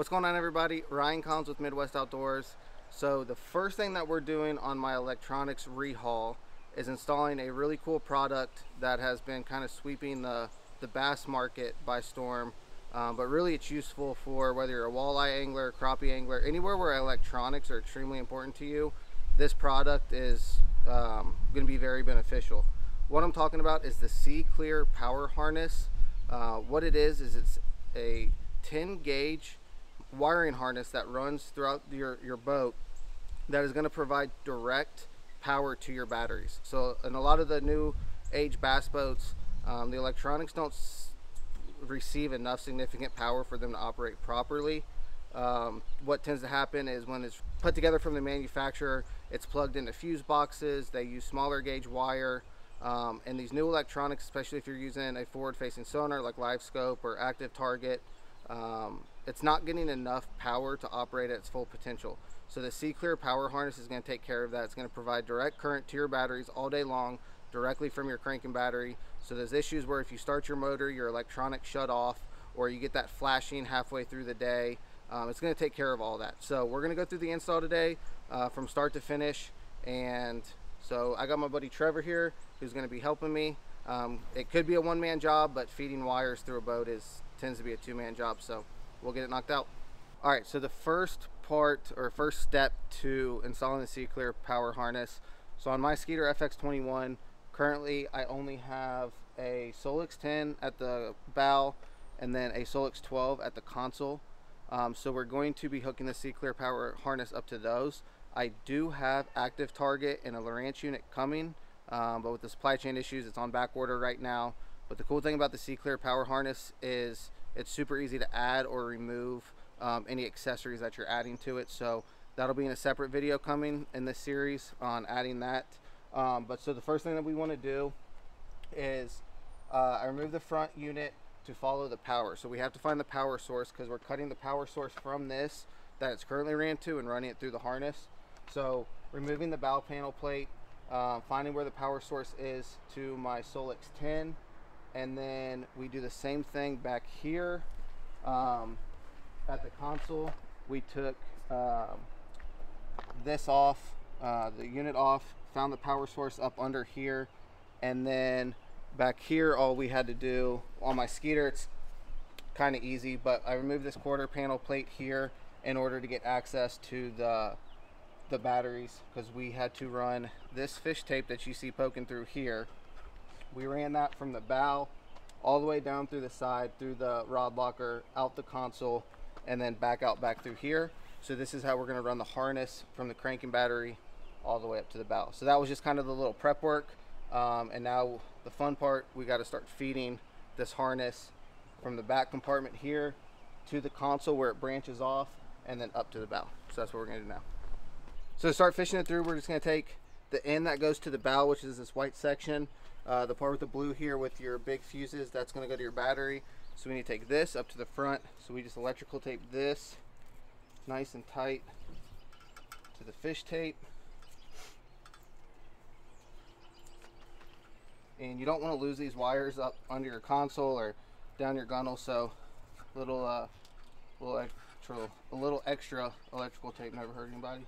What's going on, everybody? Ryan Collins with Midwest Outdoors. So the first thing that we're doing on my electronics rehaul is installing a really cool product that has been kind of sweeping the bass market by storm. But really it's useful for whether you're a walleye angler, crappie angler, anywhere where electronics are extremely important to you. This product is going to be very beneficial. What I'm talking about is the SeaClear power harness. What it is it's a 10 gauge wiring harness that runs throughout your boat that is going to provide direct power to your batteries. So in a lot of the new age bass boats, the electronics don't receive enough significant power for them to operate properly. What tends to happen is when it's put together from the manufacturer, it's plugged into fuse boxes. They use smaller gauge wire, and these new electronics, especially if you're using a forward facing sonar like live scope or active target, it's not getting enough power to operate at its full potential. So the SeaClear power harness is going to take care of that. It's going to provide direct current to your batteries all day long, directly from your cranking battery. So there's issues where if you start your motor, your electronics shut off, or you get that flashing halfway through the day, it's going to take care of all that. So we're going to go through the install today from start to finish. And so I got my buddy Trevor here who's going to be helping me. It could be a one-man job, but feeding wires through a boat tends to be a two-man job. So we'll get it knocked out. All right, so the first part or first step to installing the SeaClear power harness. So on my Skeeter FX21, currently I only have a Solix 10 at the bow and then a Solix 12 at the console. So we're going to be hooking the SeaClear power harness up to those. I do have active target and a Lowrance unit coming, but with the supply chain issues, it's on back order right now. But the cool thing about the SeaClear power harness is it's super easy to add or remove any accessories that you're adding to it. So that'll be in a separate video coming in this series on adding that. But so the first thing that we want to do is I remove the front unit to follow the power. So we have to find the power source because we're cutting the power source from this that it's currently ran to and running it through the harness. So removing the bow panel plate, finding where the power source is to my Solix 10, and then we do the same thing back here at the console. We took this off, the unit off, found the power source up under here, and then back here all we had to do on my Skeeter, it's kind of easy, but I removed this quarter panel plate here in order to get access to the batteries, because we had to run this fish tape that you see poking through here. We ran that from the bow all the way down through the side, through the rod locker, out the console, and then back out back through here. So this is how we're going to run the harness from the cranking battery all the way up to the bow. So that was just kind of the little prep work, and now the fun part, we got to start feeding this harness from the back compartment here to the console where it branches off, and then up to the bow. So that's what we're going to do now. So to start fishing it through, we're just going to take the end that goes to the bow, which is this white section, the part with the blue here with your big fuses, that's going to go to your battery. So we need to take this up to the front. So we just electrical tape this nice and tight to the fish tape. And you don't want to lose these wires up under your console or down your gunnel, so a little extra electrical tape never hurt anybody.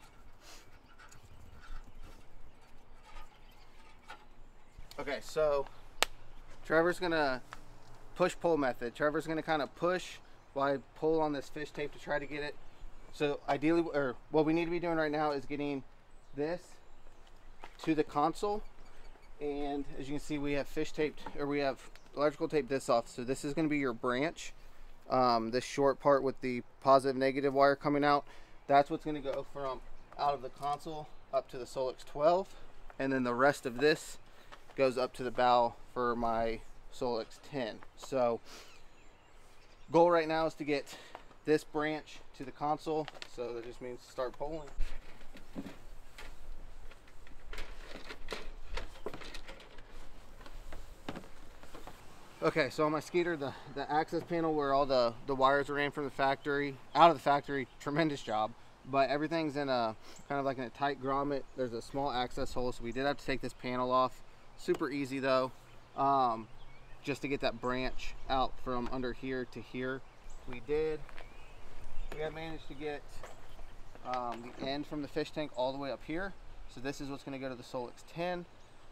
Okay, so Trevor's gonna push-pull method. Trevor's gonna kind of push while I pull on this fish tape to try to get it. So ideally, or what we need to be doing right now is getting this to the console. And as you can see, we have fish taped, or we have electrical tape this off. So this is gonna be your branch. This short part with the positive negative wire coming out, that's what's gonna go from out of the console up to the Solix 12. And then the rest of this goes up to the bow for my Solix 10. So goal right now is to get this branch to the console, so that just means start pulling. Okay, so on my Skeeter, the access panel where all the wires are ran from the factory, out of the factory, tremendous job, but everything's in a kind of like in a tight grommet. There's a small access hole, so we did have to take this panel off. Super easy though, just to get that branch out from under here to here. We did. we have managed to get the end from the fish tank all the way up here. So this is what's going to go to the Solix 10.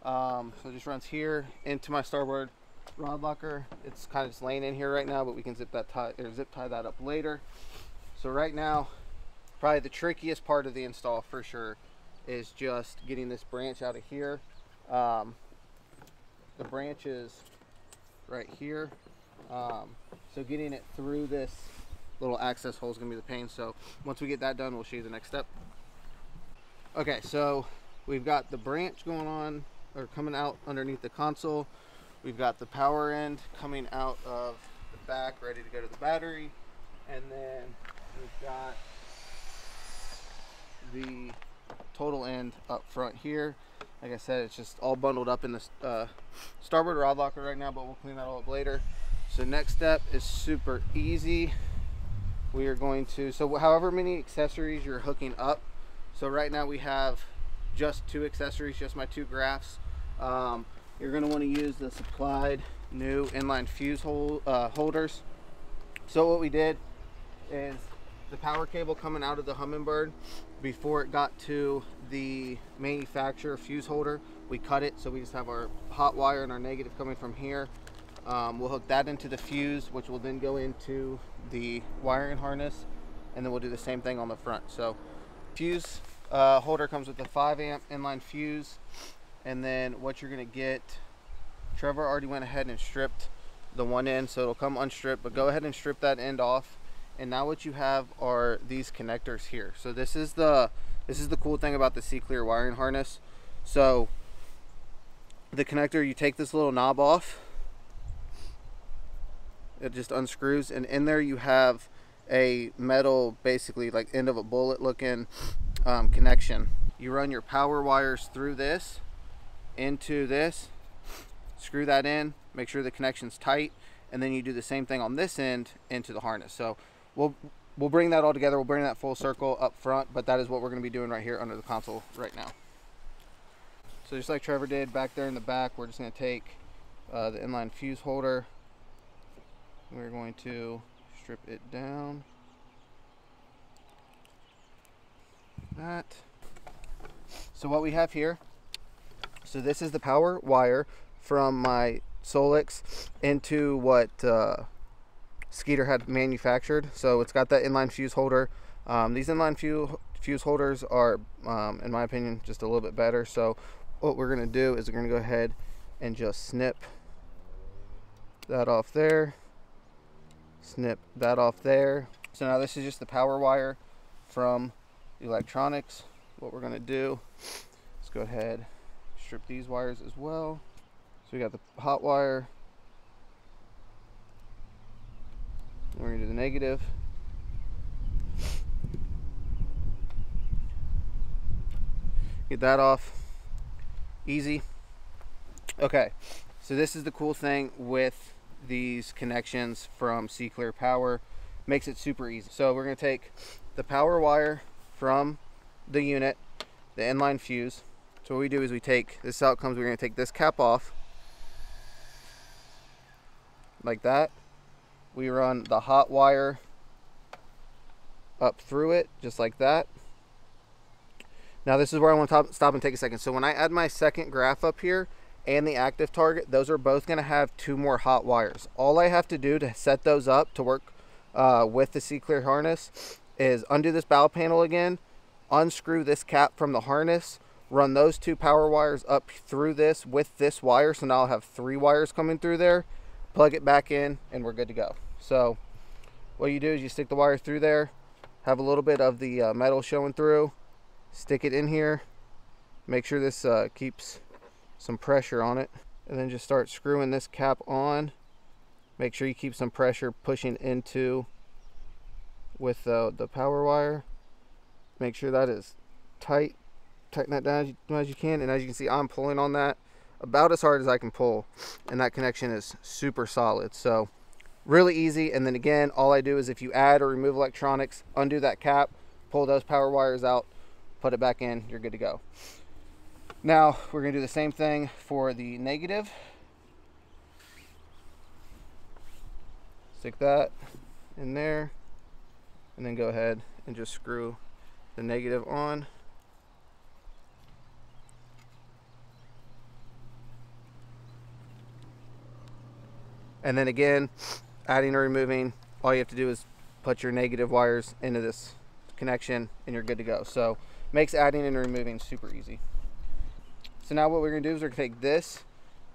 So it just runs here into my starboard rod locker. It's kind of just laying in here right now, but we can zip tie that up later. So right now, probably the trickiest part of the install for sure is just getting this branch out of here. The branch is right here. So getting it through this little access hole is going to be the pain. So once we get that done, we'll show you the next step. Okay, so we've got the branch going on, or coming out underneath the console. We've got the power end coming out of the back, ready to go to the battery. And then we've got the total end up front here. Like I said, it's just all bundled up in the starboard rod locker right now, but we'll clean that all up later. So next step is super easy. We are going to, so however many accessories you're hooking up. So right now we have just 2 accessories, just my 2 graphs. You're going to want to use the supplied new inline fuse holders. So what we did is the power cable coming out of the Humminbird, before it got to the manufacturer fuse holder, we cut it, so we just have our hot wire and our negative coming from here. We'll hook that into the fuse, which will then go into the wiring harness, and then we'll do the same thing on the front. So fuse holder comes with a 5 amp inline fuse, and then what you're going to get, Trevor already went ahead and stripped the one end, so it'll come unstripped, but go ahead and strip that end off. And now what you have are these connectors here. So this is the cool thing about the C-Clear wiring harness. So the connector, you take this little knob off, it just unscrews, and in there you have a metal, basically like end of a bullet looking connection. You run your power wires through this into this, screw that in, make sure the connection's tight, and then you do the same thing on this end into the harness. So we'll bring that all together. We'll bring that full circle up front, but that is what we're going to be doing right here under the console right now. So just like Trevor did back there in the back, we're just going to take the inline fuse holder. We're going to strip it down. That. So what we have here, so this is the power wire from my Solix into what Skeeter had manufactured. So it's got that inline fuse holder. These inline fuse holders are, in my opinion, just a little bit better. So what we're going to do is we're going to go ahead and just snip that off there, snip that off there. So now this is just the power wire from the electronics. What we're going to do is go ahead, strip these wires as well. So we got the hot wire, we're going to do the negative. Get that off. Easy. Okay, so this is the cool thing with these connections from C-Clear Power. Makes it super easy. So we're going to take the power wire from the unit, the inline fuse. So what we do is we take this out, we're going to take this cap off like that. We run the hot wire up through it just like that. Now this is where I want to stop and take a second. So when I add my second graph up here and the active target, those are both going to have 2 more hot wires. All I have to do to set those up to work with the C-Clear harness is undo this bow panel again, unscrew this cap from the harness, run those 2 power wires up through this with this wire. So now I'll have 3 wires coming through there, plug it back in, and we're good to go. So what you do is you stick the wire through there, have a little bit of the metal showing through, stick it in here, make sure this keeps some pressure on it, and then just start screwing this cap on. Make sure you keep some pressure pushing into with the power wire. Make sure that is tight. Tighten that down as you can, and as you can see, I'm pulling on that about as hard as I can pull, and that connection is super solid. So really easy. And then again, all I do is if you add or remove electronics, undo that cap, pull those power wires out, put it back in, you're good to go. Now we're going to do the same thing for the negative. Stick that in there, and then go ahead and just screw the negative on. And then again, adding or removing, all you have to do is put your negative wires into this connection and you're good to go. So makes adding and removing super easy. So now what we're gonna do is we're gonna take this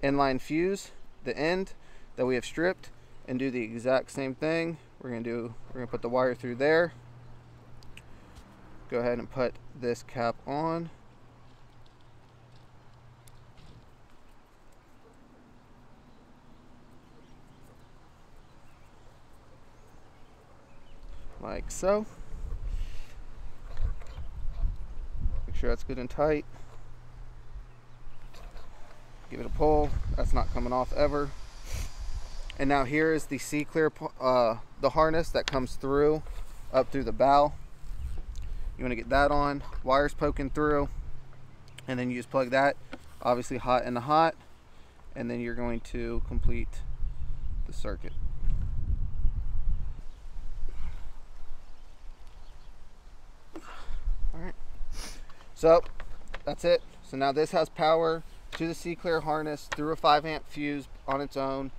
inline fuse, the end that we have stripped, and do the exact same thing. We're gonna put the wire through there. Go ahead and put this cap on. Like so. Make sure that's good and tight. Give it a pull. That's not coming off ever. And now here is the C-clear, the harness that comes through, up through the bow. You want to get that on, wires poking through, and then you just plug that, obviously hot into hot, and then you're going to complete the circuit. Alright, so that's it. So now this has power to the C-clear harness through a 5-amp fuse on its own.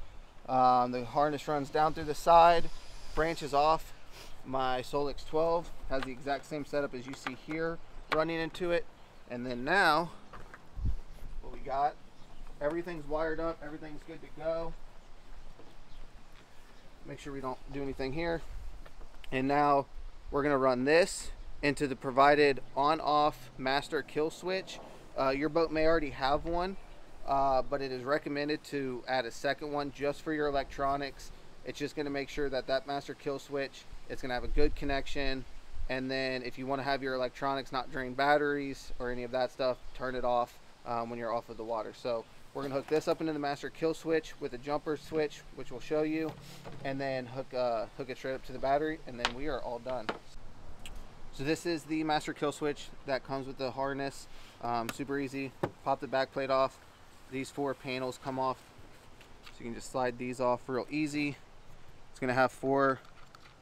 The harness runs down through the side, branches off. My Solix 12 has the exact same setup as you see here running into it. And then now, what we got, everything's wired up, everything's good to go. Make sure we don't do anything here. And now we're gonna run this into the provided on-off master kill switch. Your boat may already have one, but it is recommended to add a second one just for your electronics. It's just gonna make sure that that master kill switch, it's gonna have a good connection. And then if you wanna have your electronics not drain batteries or any of that stuff, turn it off when you're off of the water. So we're gonna hook this up into the master kill switch with a jumper switch, which we'll show you, and then hook it straight up to the battery, and then we are all done. So this is the master kill switch that comes with the harness. Super easy. Pop the back plate off. These 4 panels come off, so you can just slide these off real easy. It's gonna have 4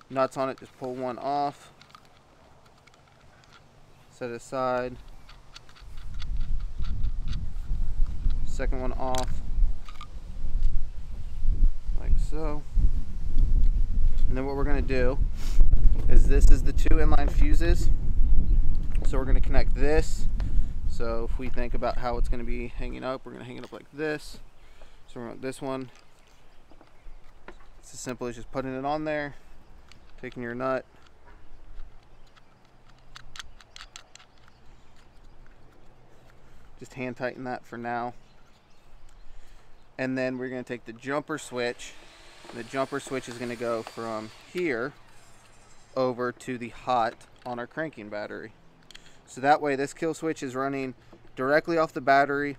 nuts on it. Just pull one off, set it aside, second one off, like so. And then what we're gonna do is, this is the 2 inline fuses, so we're gonna connect this. So if we think about how it's gonna be hanging up, we're gonna hang it up like this. So we're on this one. It's as simple as just putting it on there, taking your nut, just hand tighten that for now. And then we're gonna take the jumper switch. The jumper switch is gonna go from here over to the hot on our cranking battery. So that way this kill switch is running directly off the battery.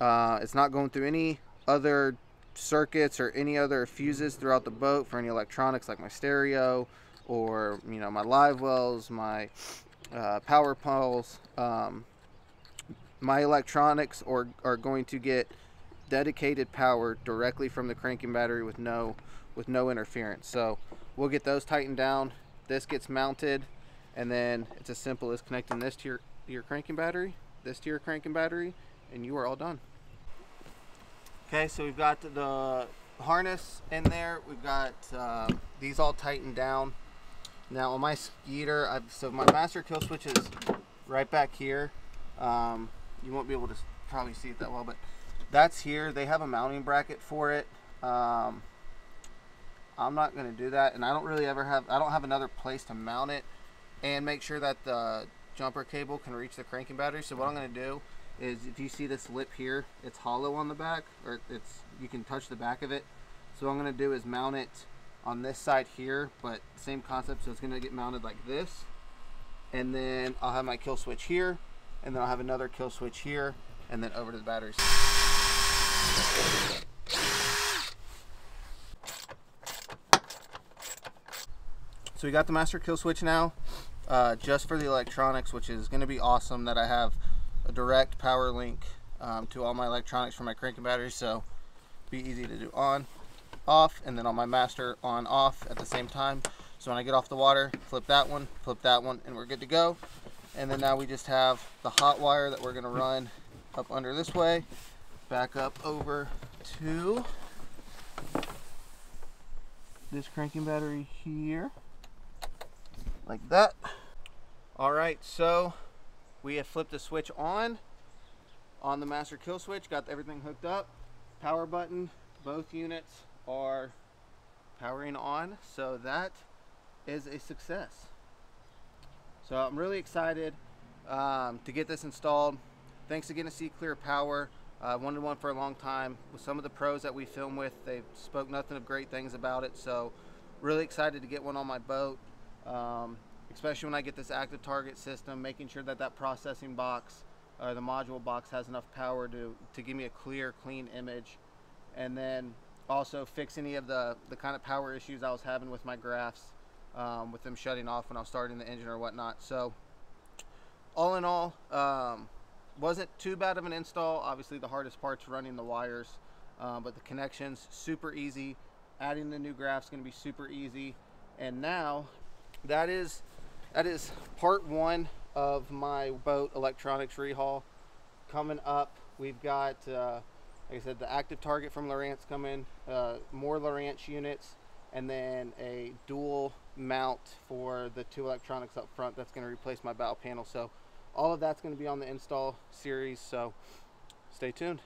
It's not going through any other circuits or any other fuses throughout the boat for any electronics like my stereo or my live wells, my power poles. My electronics are going to get dedicated power directly from the cranking battery with no interference. So we'll get those tightened down. This gets mounted, and then it's as simple as connecting this to your cranking battery, this to your cranking battery, and you are all done. Okay, so we've got the harness in there. We've got these all tightened down. Now on my Skeeter, so my master kill switch is right back here. You won't be able to probably see it that well, but that's here. They have a mounting bracket for it. I'm not going to do that, and I don't have another place to mount it and make sure that the jumper cable can reach the cranking battery. So what I'm going to do is, if you see this lip here, it's hollow on the back, or you can touch the back of it. So what I'm going to do is mount it on this side here, but same concept. So it's going to get mounted like this, and then I'll have my kill switch here, and then I'll have another kill switch here, and then over to the batteries. So we got the master kill switch now, just for the electronics, which is going to be awesome that I have a direct power link to all my electronics for my cranking battery. So be easy to do on, off, and then on my master on, off at the same time. So when I get off the water, flip that one, and we're good to go. And then now we just have the hot wire that we're gonna run up under this way, back up over to this cranking battery here, like that. All right, so we have flipped the switch on the master kill switch, got everything hooked up, power button, both units are powering on, so that is a success. So I'm really excited to get this installed. Thanks again to See Clear Power. I wanted one for a long time. With some of the pros that we film with, they spoke nothing of great things about it, so really excited to get one on my boat, especially when I get this active target system, making sure that that processing box or the module box has enough power to give me a clear, clean image, and then also fix any of the kind of power issues I was having with my graphs, with them shutting off when I was starting the engine or whatnot. So all in all, wasn't too bad of an install. Obviously the hardest part's running the wires, but the connections super easy. Adding the new graphs going to be super easy. And now that is part one of my boat electronics rehaul. Coming up, we've got like I said, the active target from Lowrance coming, more Lowrance units, and then a dual mount for the two electronics up front that's going to replace my bow panel. So all of that's going to be on the install series, so stay tuned.